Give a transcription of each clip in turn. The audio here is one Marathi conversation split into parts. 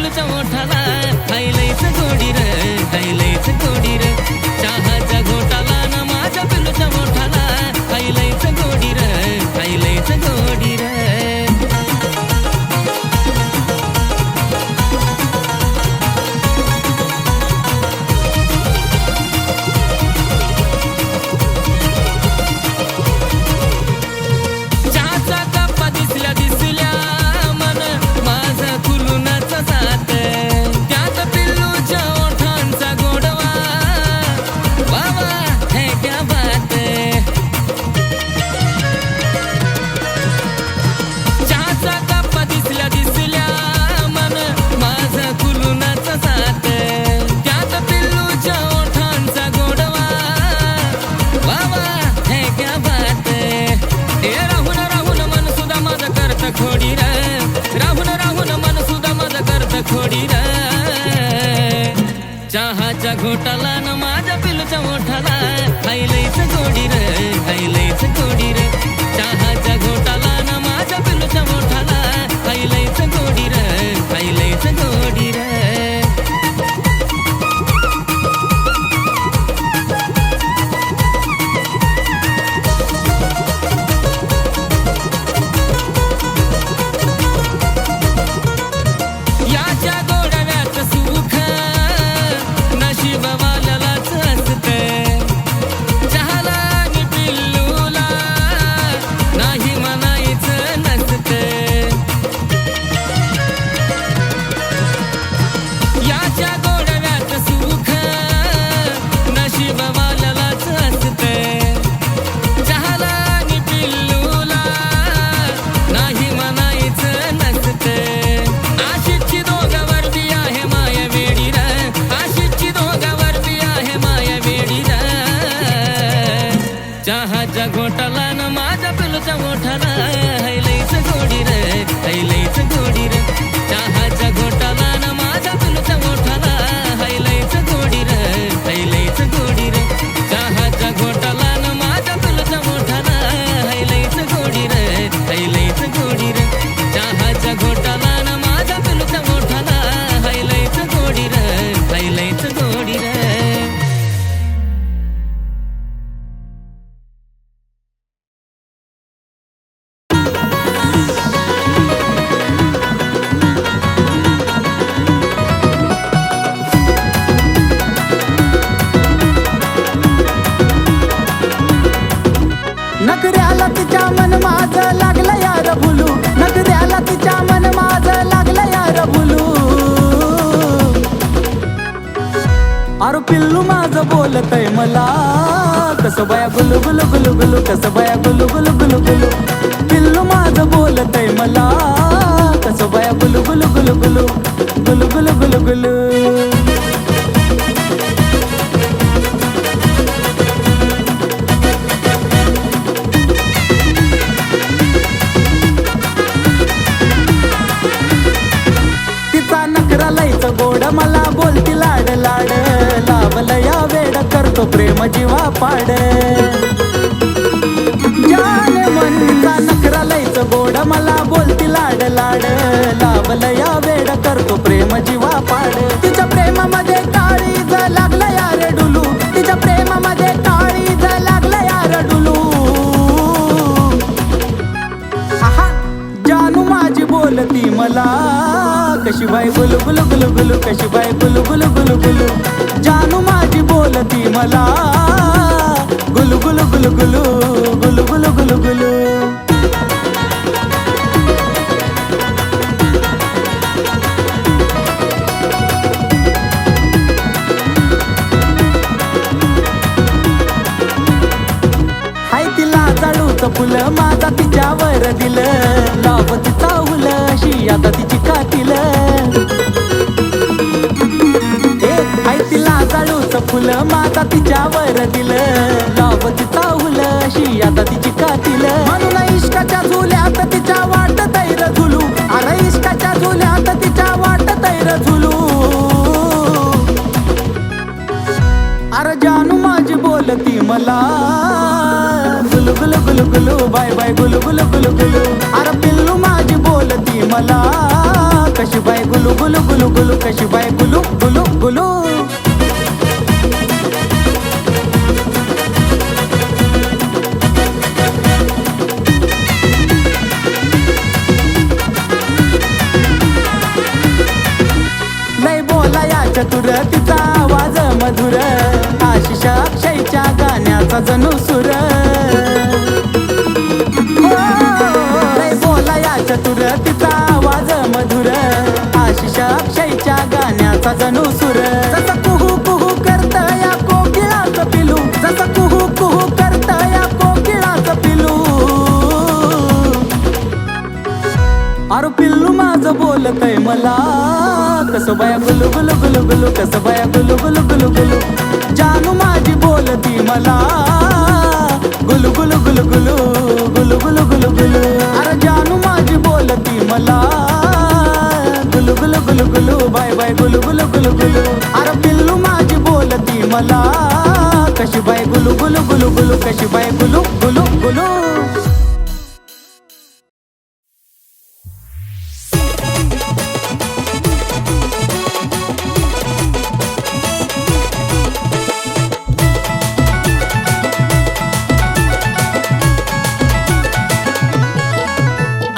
पिलूच्या ओठाला खायलाच गोडी र, खायलाच गोडी र. चहाचा घोटाला न माझ्या पिलूच्या ओठाला खायलाच गोडी र, खायलाच गोडी र. खोडी र, राहून राहून मन सुद्धा माझं करत खोडी र. चहाच्या घोटाला न माझ्या पिलूच्या ओठाला खायलाच गोडी र, खायलाच गोडी र. चहाच्या घोटाला न माझ्या पिलूच्या ओठाला खायलाच गोडी र, खायलाच गोडी र. चहाच्या घोटाला न माझ्या पिलूच्या ओठाला हैलाच गोडी र, हैलाच गोडी र. चहाच्या घोटाला न माझ्या पिलूच्या ओठाला हैलाच गोडी र, हैलाच गोडी र. चहाच्या घोटाला न माझ्या पिलूच्या ओठाला हैलाच गोडी र, हैलाच गोडी र. चहाच्या घोटाला न माझ्या पिलूच्या ओठाला हैलाच गोडी र, हैलाच गोडी र. नखऱ्याला तिच्या मन माझं लागलं यार भुलू, नखऱ्याला तिच्या मन माझं लागलं यार भुलू. अरे पिल्लू माझं बोलतय मला कसं बया गुलू गुलू गुलू गुलू, कसं बया गुलू गुलू गुलू गुलू. पिल्लू माझं बोलतय मला कसं बया गुलू गुलू गुलू गुलू, गुलू गुलू गुलू गुलू. गोड मला बोलती लाड लाड, लावलं या वेड करतो प्रेम जीवा पाड. जाने मनचा नखरा लयच गोड मला बोलती लाड लाड, लावलं या वेड करतो प्रेम जीवा पाड. तिच्या प्रेमामध्ये काळीज लागलं यार डुलू, तिच्या प्रेमामध्ये काळीज लागलं यार डुलू. आहा जानू माझी बोलती मला कशी बाई गुलू गुलू गुलू गुलू, कशी बाई गुलू गुलू गुलू गुलू. जानू माझी बोलती मला गुलू गुलू गुलू गुलू, गुलू गुलू गुलू गुलू. हाय तिला जाळूचं फुलं माझा तिच्यावर दिलं, लावती चावलं अशी आता तिची कातील. हाय तिला जाळूचं फुलं माझा तिच्यावर दिलं, लावती चावलं अशी आता तिची कातील. म्हणून इश्काच्या झुल्यात तिच्या वाट तैर झुलू, अरे इश्काच्या झुल्यात तिच्या वाट तैर झुलू. अरे जानू माझी बोलती मला गुलू गुलू गुलू गुलू, बाय बाय गुलू गुलू गुलू गुलू. अरे पिल्लू माझी बोलती मला कशी बाय गुलू गुलू गुलू गुलू कशी बाय गुलू गुलू गुलू. लय बोला या चतुर तिचा आवाज मधुर आशिष अक्षयच्या गाण्याचा जणू सुर. लय बोला या चतुर तिचा आवाज मधुर आशिष अक्षयच्या गाण्याचा जणू सुर. जसं कुहू कुहू करत या कोकिळाचं पिलू जसं कुहू कुहू करत या कोकिळाचं पिलू. अरे पिल्लू माझं बोलतय मला कसं बाया गुलू गुलू गुलू गुलू कसं बाया गुलू गुलू गुलू गुलू. जानू माझी बोलती मला गुलू गुलू गुलू गुलू गुलू गुलू गुलू गुलू. अरे जानू माझी बोलती मला गुलू गुलू गुलू गुलू बाय बाय गुलू गुलू गुलू गुलू. अरे पिल्लू माझी बोलती मला कशी बाय गुलू गुलू गुलू गुलू कशी बाय गुलू गुलू गुलू.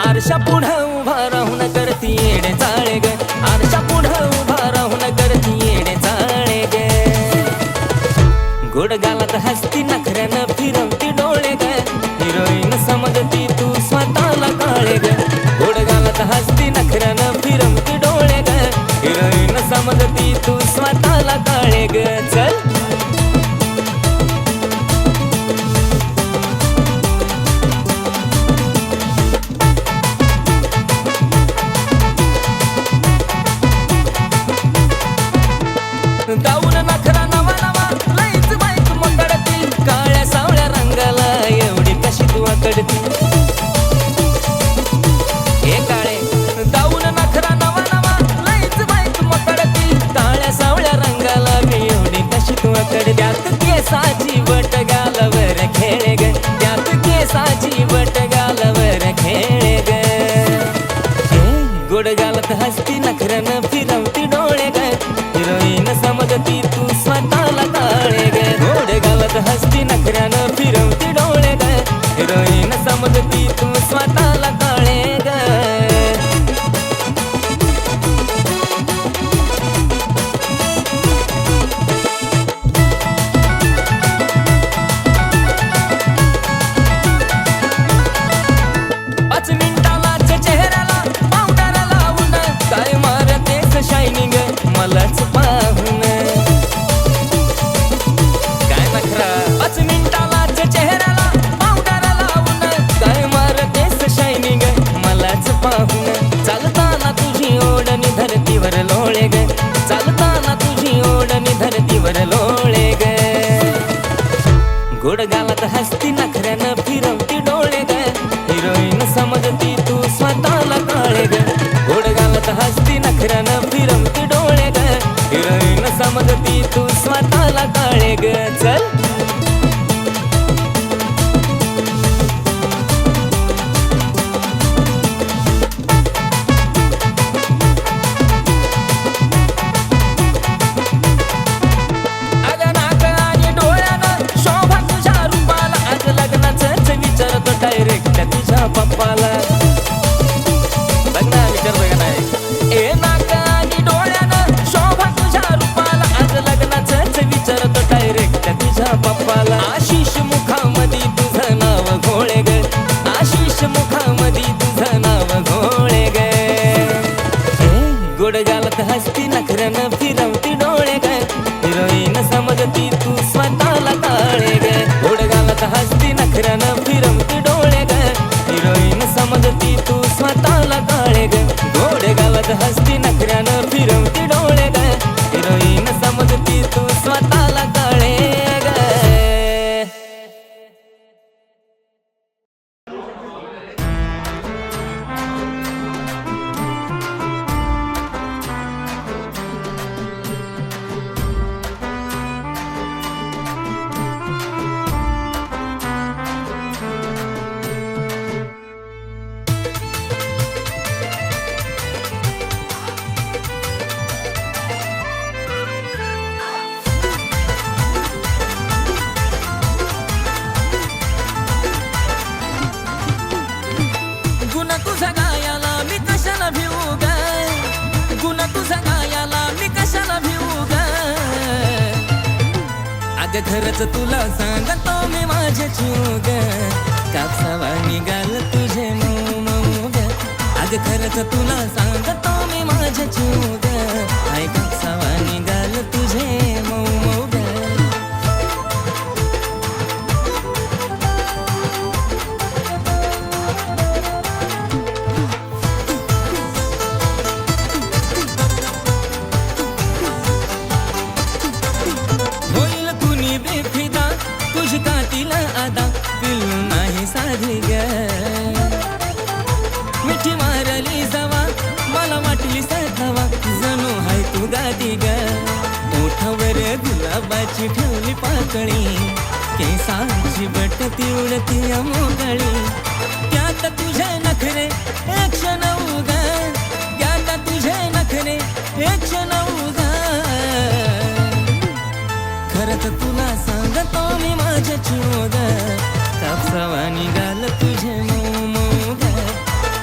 आरशा पुढं उभा राहून करती येडे चाळे ग. आरशा पुढं उभा राहून करती येडे चाळे ग. गोड गालात हसती नखऱ्यानं फिरवती डोळे ग. हिरोईन समजती तू स्वतःला काळे ग. गोड गालात हसती नखऱ्यानं फिरवती डोळे ग. हिरोईन समजती तू स्वतःला काळे ग. चल गाऊन नखरा नवा नवा लईच बाईक मकडती. काळ्या सावळ्या रंगाला एवढी कशी तू आकडती. हे काळे गाऊन नखरा नवा नवा लईच बाईक मकडती. काळ्या सावळ्या रंगाला मी एवढी कशी तू आकडती. त्यात केसाची बट गालावर खेळे ग. त्यात केसाची बट गालावर खेळे ग. गोड गालात हसती नखऱ्यानं फिरवती डोळे ग. हिरोईन समजती तू स्वतःला काळे ग. गोड गालात हसती नखऱ्यानं फिरवती डोळे ग. हिरोईन समजती तू स्वतःला काळे ग. पाच मिनिटालाच चेहऱ्याला पावडर लावून काय मारतेस शायनिंग मलाच पाहून. काय नखरा 5 मिनिटालाच चेहऱ्याला पावडर लावून काय मारतेस शायनिंग मलाच पाहून. चालताना तुझी ओढणी धरतीवर लोळे ग. चालताना तुझी ओढणी धरतीवर लोळे ग. गोड गालात हसती नखऱ्यानं फिरवती डोळे ग. हिरोईन समजती तू स्वतःला काळे ग. गोड गालात हसती नखऱ्यानं फिरवती डोळे ग. हिरोईन समजती तू स्वतःला काळे ग. चल अग नाक आणि डोळ्यानं शोभा तुझ्या रूपाला. आज लग्नाचंच विचारतो डायरेक्ट तुझ्या पप्पाला. लग्न विचारतोय का नाही. ए नाक आणि डोळ्यानं शोभा तुझ्या रूपाला. आज लग्नाचंच विचारतो डायरेक्ट अगं खरंच तुला सांगतो मी माझे चूग कापसावा निघाल तुझे मऊ मऊ ग अगं खरंच तुला सांगतो मी माझे चूग आई कापसावा निघाल तुझे मऊ मऊ ग होईल कुणी बेफिदा तुझी कातील आदा पिल्लू नाही साधी ग मिठी मारली जावा मला वाटली सखावा जणू हाय तू गादी ग ओठावर गुलाबाची ठेवली पाकळी केसांची बटती उडती मोकळी त्यात तुझे नखरे एक क्षण उगा त्यात तुझे नखरे एक क्षण उगा खरंच तुला सांगतो मी माझ्या चूग कापसावा निघाल तुझे मऊ मऊ ग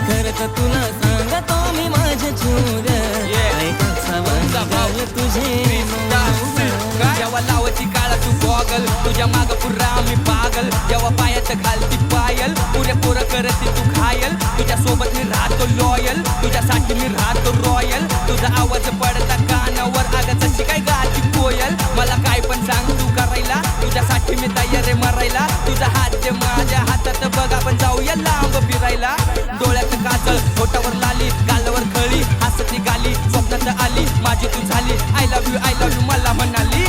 खरंच तुला सांगतो मी माझ्या चूग आई कापसावा निघाल तुझे मऊ ग जेव्हा लावायची काळा तू गॉगल तुझ्या माग पुरा मी पागल जेव्हा पायात घालती पायल पुऱ्या पोरं करते तू घायल तुझ्या सोबत मी राहतो लॉयल तुझ्यासाठी मी राहतो रॉयल तुझा आवाज पडता कानावर अगं जशी काय गाती कोयल मला काय पण सांग तू करायला तुझ्यासाठी मी तयार आहे मरायला तुझा हात जे माझ्या हातात बघ आपण जाऊया लांब फिरायला डोळ्यात काजळ होठावर लाली गालावर खळी हसत निघाली स्वप्नात आली माझी तू झाली आय लव्ह यू मला म्हणाली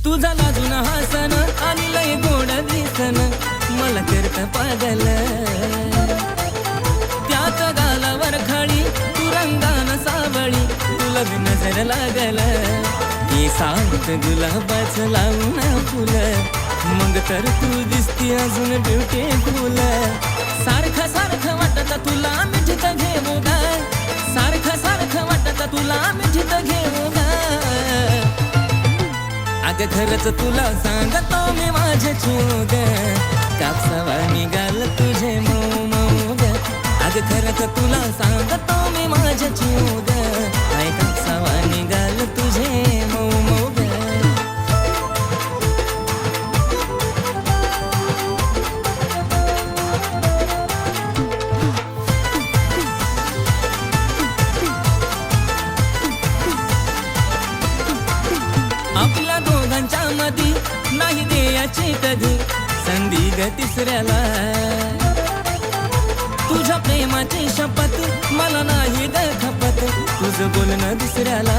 तुझा लाजून हसन आणि लय गोड दिसन मला करता पागल त्यात गालावर खळी तू रंगान सावळी तुला बी नजर लागल ही सात गुलाबाचं लावून फुल मग तर तू दिसती अजून ब्युटीफुल सारखं सारखं वाटत तुला मिठीत घेऊ ग सारखं सारखं वाटत तुला मिठीत घेऊ ग अगं खरंच तुला सांगतो मी माझे चूग कापसावा निघाल तुझे मऊ मऊ ग अगं खरंच तुला सांगतो मी माझे चूग आई कापसावा निघाल तुझे मऊ मऊ ग आपल्या दोघांच्या मधी नाही द्यायची कधी संधी ग तिसऱ्याला तुझ्या प्रेमाची शपथ मला नाही ग खपत तुझं बोलणं दुसऱ्याला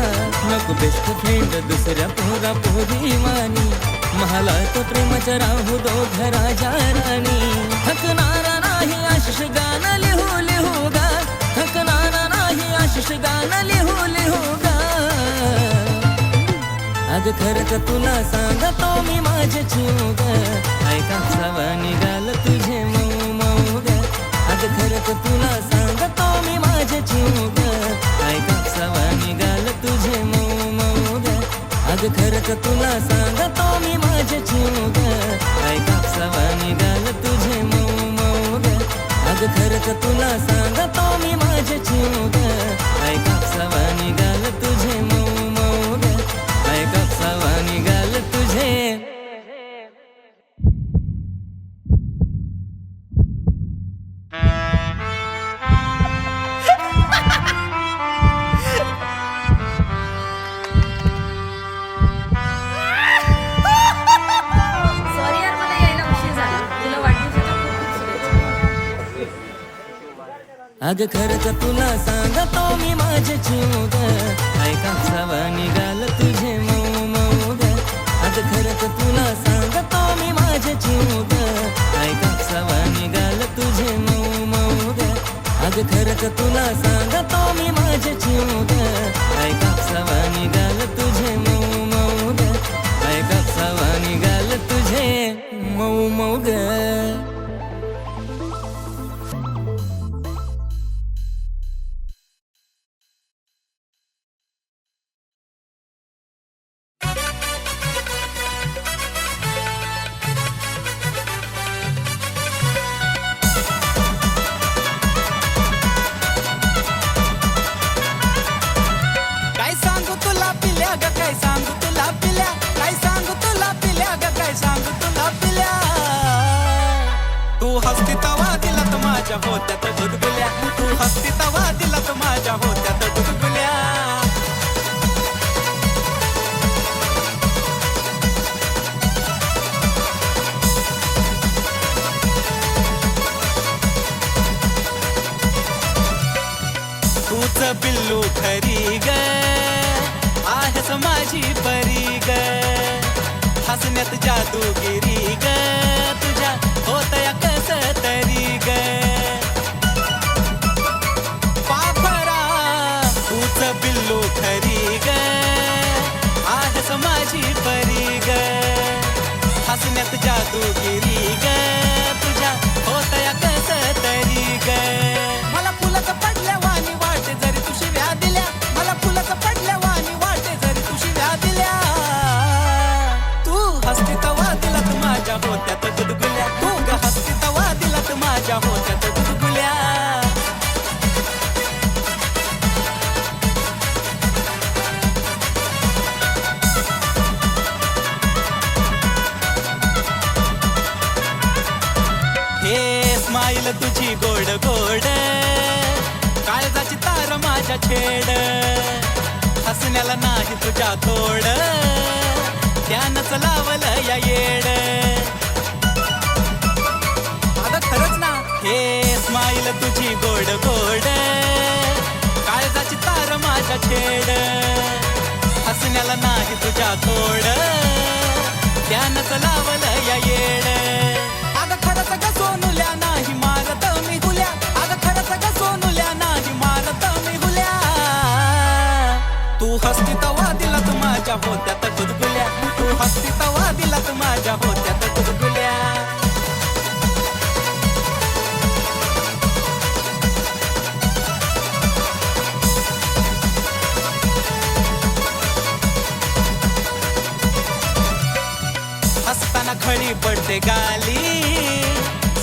नको बेस्ट फ्रेंड दुसऱ्या पोरा पोरी मानी मला तो प्रेमाच्या राहू दो घराच्या राणी थकणारा नाही आशिष गाणं लिहू लिहू गा थकणारा नाही आशिष गाणं लिहू लिहू गा अगं खरंच तुला सांगतो मी माझे चूग आई कापसावा निघाल तुझे मऊ मऊ ग अगं खरंच तुला सांगतो मी माझे चूग आई कापसावा निघाल तुझे मऊ मऊ ग अगं खरंच तुला सांगतो मी माझे चूग आई कापसावा निघाल तुझे मऊ मऊ ग अगं खरंच तुला सांगतो मी माझे चूग आई कापसावा निघाल तुझे मऊ मऊ ग आई कापसावा निघाल तुझे सॉरी यार मला यायला उशीर झाला तुला वाढदिवसाच्या खूप शुभेच्छा अगं खरंच तुला सांगतो मी माझे चूग आई कापसावा निघाल तुझे मऊ मऊ ग अगं खरंच तुला सांगतो मी माझे चूग आई कापसावा निघाल तुझे मऊ मऊ ग अगं खरंच तुला सांगतो मी माझे चूग आई कापसावा निघाल तुझे मऊ मऊ ग आई कापसावा निघाल तुझे मऊ मऊ ग होत्यात गुदगुल्या तू हसती तवा दिलात माझ्या होत्यात गुदगुल्या तूच बिल्लू खरी ग आहेस माझी परी ग हसण्यात जादूगिरी ग तुझ्या होतया कस तरी ग पाखरा तूच बिल्लू खरी ग आहेस माझी परी ग हसण्यात जादूगिरी ग तुझ्या होतया कस तरी ग मला फुलाचं पडल्या वाणी वाटे जरी तू शिव्या दिल्या मला फुलाचं पडल्या वाणी वाटे जरी तू शिव्या दिल्या तू हसती तवा दिलात माझ्या होत्यात गुदगुल्या तू ग हसती तवा दिलात माझ्या होत्यात गुदगुल्या हे स्माईल तुझी गोड गोड काळजाची तार माझ्या छेड हसण्याला नाही तुझ्या तोड त्यानंच लावलं या येड अगं खरंच ना हे स्माईल तुझी गोड गोड काळजाची तार माझ्या छेड हसण्याला नाही तुझ्या तोड त्यानंच लावलं या येड अगं खरंच ग सोनुल्या नाही मारत मी हुल्या अगं खरंच ग सोनुल्या नाही मारत मी हुल्या तू हसती तवा दिलात माझ्या होत्यात गुदगुल्या तू हसती तवा दिलात माझ्या होत्यात गुदगुल्या हसताना खळी पडते गाली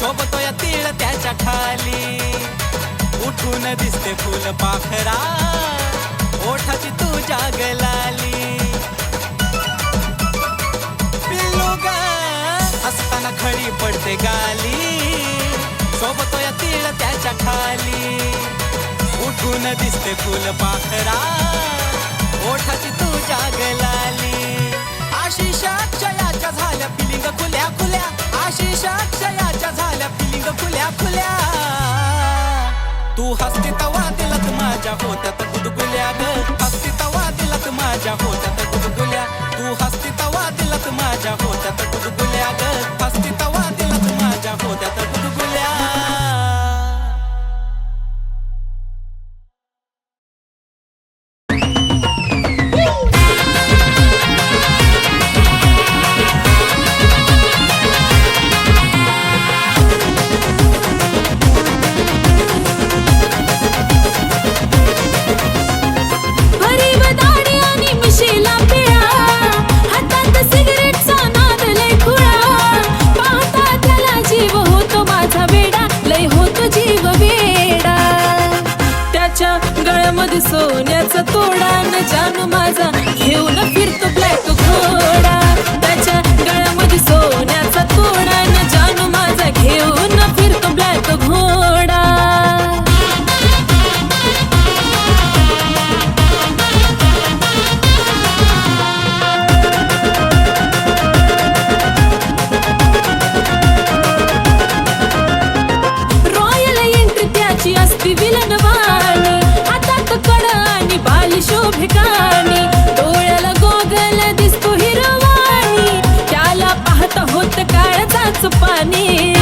सोबतो या तीळ त्याच्या खाली उठून दिसते फुल पाखरा ओठाची तू जागलाली पिल्लू ग हसताना खळी पडते गाली सोबतो या तीळ त्याच्या खाली उठून दिसते फुल पाखरा ओठाची तू जागलाली आशिष अक्षयाच्या झाल्या फिलिंग खुल्या खुल्या आशिष अक्षयाच्या झाल्या फिलिंग खुल्या खुल्या तू हसती तवा दिलात माझ्या होत्यात गुदगुल्या ग हसती तवा दिलात माझ्या होत्यात गुदगुल्या तू हसती तवा दिलात माझ्या होत्यात गुदगुल्या ग हसती तवा दिलात माझ्या होत्यात गुदगुल्या सोन्याचा तोडा न जानू माझा घेऊन फिरतो ब्लॅक घोडा त्याच्या गळ्यामध्ये सोन्याचा तोडा न जानू माझा घेऊन फिरतो ब्लॅक घोडा रॉयल एंट्री त्याची असती विलनवाणी शोभिकानी डोळ्याला गोगल दिसतो हिरवाणी त्याला पाहता होत काळजाच पाणी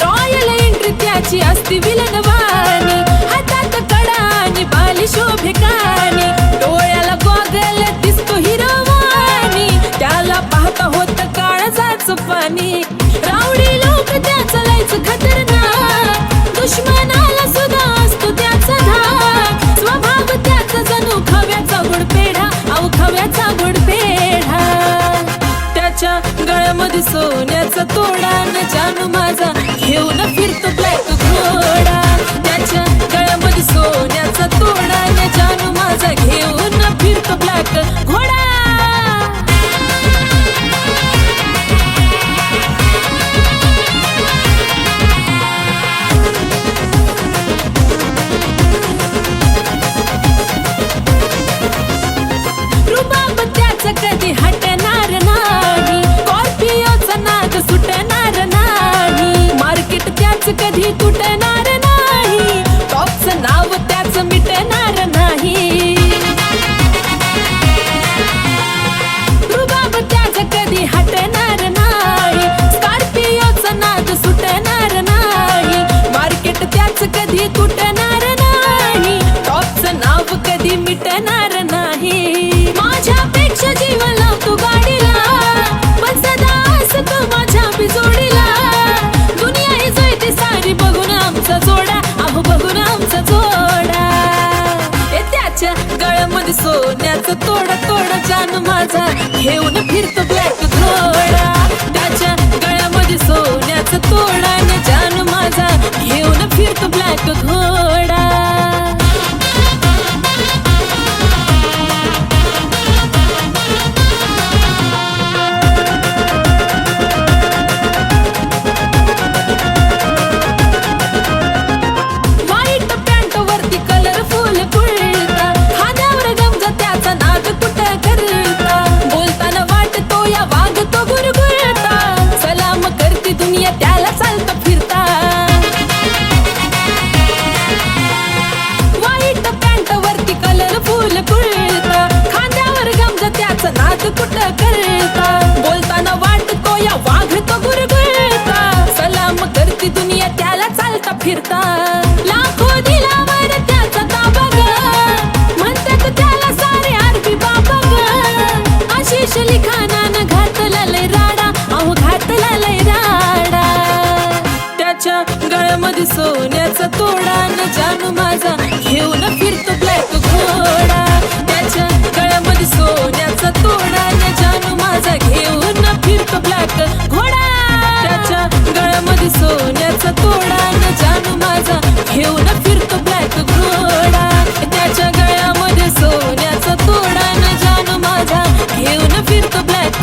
रॉयल एंट्री त्याची असती विलनवाणी हातात कडा आणि बाली शोभिकानी डोळ्याला गोगल दिसतो हिरवाणी त्याला पाहता होत काळजाच पाणी रावडी लोक त्याचं लायचं खतरनाक दुश्मनाला सुद्धा असतो त्याचा धाक स्वभाव त्याचा जणू खव्याचा गुडपेढा अहो खव्याचा गुडपेढा त्याच्या गळ्यामध्ये सोन्याचा तोडा न जानू माझा घेऊन फिरतो ब्लॅक घोडा त्याच्या गळ्यामध्ये सोन्याचा तोडा न जानू माझा घेऊन फिरतो ब्लॅक घोडा गळ्यामध्ये सोन्याचं तोडा तोडा जानू माझा घेऊन फिरतो ब्लॅक घोडा. त्याच्या गळ्यामध्ये सोन्याचं तोडा न जानू माझा घेऊन फिरतो ब्लॅक घोडा. व्हाईट पॅन्ट वरती कलरफुल कुर्ता, खांद्यावर गमजा त्याचा नाद कुठं करता, बोलताना वाटतो या वागतो गुरगुरता, सलाम करती दुनिया त्याला चालता फिरता. व्हाईट पॅन्ट वरती कलरफुल कुर्ता, खांद्यावर गमजा त्याचा नाद कुठं करता, बोलताना वाटतो या वागतो गुरगुरता, सलाम करती दुनिया त्याला चालता फिरता. लाखो दिलावर त्याचा ताबा ग, म्हणतात त्याला सारे आरबी बाबा ग. आशिष लिखाणानं घातला लय राडा, अहो घातला लय राडा. त्याच्या गळ्यामध्ये सोन्याचा तोडा न जानू माझा घेऊन फिरतो ब्लॅक घोडा. त्याच्या गळ्यामध्ये सोन्याचा तोडा न जानू माझा घेऊन फिरतो ब्लॅक घोडा. त्याच्या गळ्यामध्ये सोन्याचा तोडा न जानू माझा घेऊन फिरतो ब्लॅक घोडा. त्याच्या गळ्यामध्ये सोन्याचा तोडा न जानू माझा घेऊन फिरतो ब्लॅक